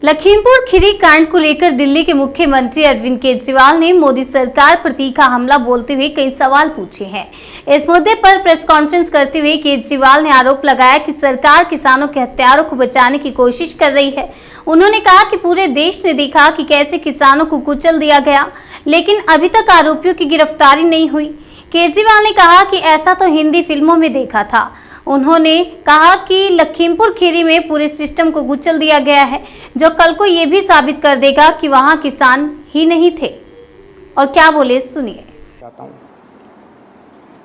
लखीमपुर खीरी कांड को लेकर दिल्ली के मुख्यमंत्री अरविंद केजरीवाल ने मोदी सरकार पर तीखा हमला बोलते हुए कई सवाल पूछे हैं। इस मुद्दे पर प्रेस कॉन्फ्रेंस करते हुए केजरीवाल ने आरोप लगाया कि सरकार किसानों के हत्यारों को बचाने की कोशिश कर रही है। उन्होंने कहा कि पूरे देश ने देखा कि कैसे किसानों को कुचल दिया गया, लेकिन अभी तक आरोपियों की गिरफ्तारी नहीं हुई। केजरीवाल ने कहा कि ऐसा तो हिंदी फिल्मों में देखा था। उन्होंने कहा कि लखीमपुर खीरी में पूरे सिस्टम को कुचल दिया गया है, जो कल को ये भी साबित कर देगा कि वहां किसान ही नहीं थे। और क्या बोले सुनिए।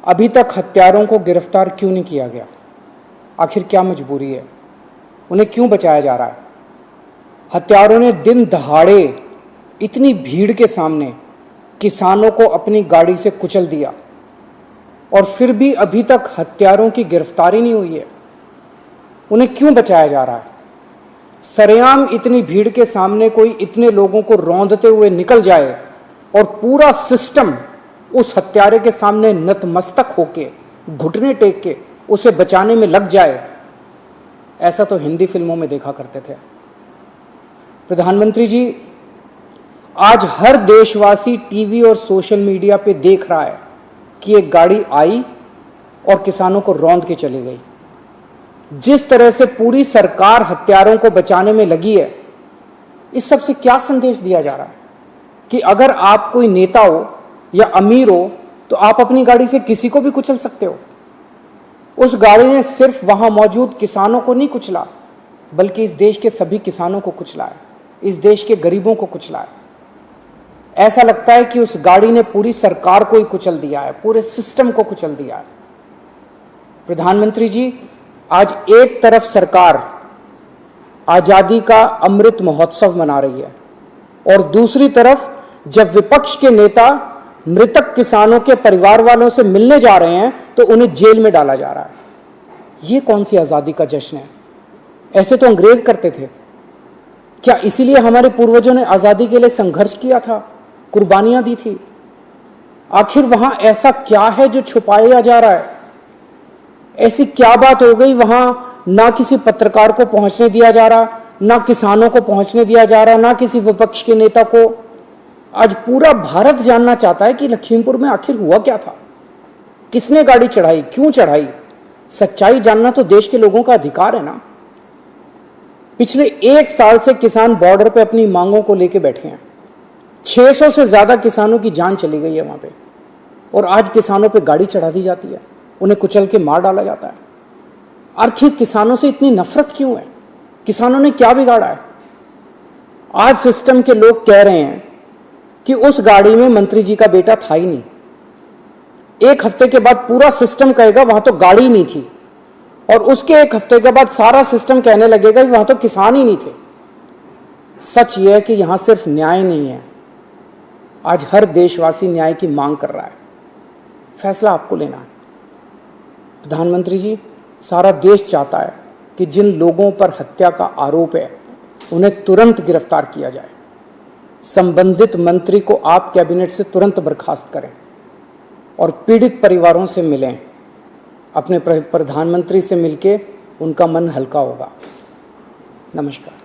अभी तक हत्यारों को गिरफ्तार क्यों नहीं किया गया? आखिर क्या मजबूरी है? उन्हें क्यों बचाया जा रहा है? हत्यारों ने दिन दहाड़े इतनी भीड़ के सामने किसानों को अपनी गाड़ी से कुचल दिया और फिर भी अभी तक हत्यारों की गिरफ्तारी नहीं हुई है। उन्हें क्यों बचाया जा रहा है? सरेआम इतनी भीड़ के सामने कोई इतने लोगों को रौंदते हुए निकल जाए और पूरा सिस्टम उस हत्यारे के सामने नतमस्तक होके घुटने टेक के उसे बचाने में लग जाए, ऐसा तो हिंदी फिल्मों में देखा करते थे। प्रधानमंत्री जी, आज हर देशवासी टीवी और सोशल मीडिया पे देख रहा है कि एक गाड़ी आई और किसानों को रौंद के चली गई। जिस तरह से पूरी सरकार हत्यारों को बचाने में लगी है, इस सब से क्या संदेश दिया जा रहा है कि अगर आप कोई नेता हो या अमीर हो तो आप अपनी गाड़ी से किसी को भी कुचल सकते हो। उस गाड़ी ने सिर्फ वहां मौजूद किसानों को नहीं कुचला, बल्कि इस देश के सभी किसानों को कुचला है, इस देश के गरीबों को कुचला है। ऐसा लगता है कि उस गाड़ी ने पूरी सरकार को ही कुचल दिया है, पूरे सिस्टम को कुचल दिया है। प्रधानमंत्री जी, आज एक तरफ सरकार आजादी का अमृत महोत्सव मना रही है और दूसरी तरफ जब विपक्ष के नेता मृतक किसानों के परिवार वालों से मिलने जा रहे हैं तो उन्हें जेल में डाला जा रहा है। यह कौन सी आजादी का जश्न है? ऐसे तो अंग्रेज करते थे। क्या इसीलिए हमारे पूर्वजों ने आजादी के लिए संघर्ष किया था, कुर्बानियां दी थी? आखिर वहां ऐसा क्या है जो छुपाया जा रहा है? ऐसी क्या बात हो गई वहां ना किसी पत्रकार को पहुंचने दिया जा रहा, ना किसानों को पहुंचने दिया जा रहा, ना किसी विपक्ष के नेता को? आज पूरा भारत जानना चाहता है कि लखीमपुर में आखिर हुआ क्या था, किसने गाड़ी चढ़ाई, क्यों चढ़ाई। सच्चाई जानना तो देश के लोगों का अधिकार है ना। पिछले एक साल से किसान बॉर्डर पे अपनी मांगों को लेकर बैठे हैं। 600 से ज्यादा किसानों की जान चली गई है वहां पे, और आज किसानों पे गाड़ी चढ़ा दी जाती है, उन्हें कुचल के मार डाला जाता है। आखिर किसानों से इतनी नफरत क्यों है? किसानों ने क्या बिगाड़ा है? आज सिस्टम के लोग कह रहे हैं कि उस गाड़ी में मंत्री जी का बेटा था ही नहीं। एक हफ्ते के बाद पूरा सिस्टम कहेगा वहां तो गाड़ी नहीं थी, और उसके एक हफ्ते के बाद सारा सिस्टम कहने लगेगा कि वहां तो किसान ही नहीं थे। सच यह है कि यहां सिर्फ न्याय नहीं है, आज हर देशवासी न्याय की मांग कर रहा है। फैसला आपको लेना है। प्रधानमंत्री जी, सारा देश चाहता है कि जिन लोगों पर हत्या का आरोप है उन्हें तुरंत गिरफ्तार किया जाए। संबंधित मंत्री को आप कैबिनेट से तुरंत बर्खास्त करें और पीड़ित परिवारों से मिलें। अपने प्रधानमंत्री से मिलके उनका मन हल्का होगा। नमस्कार।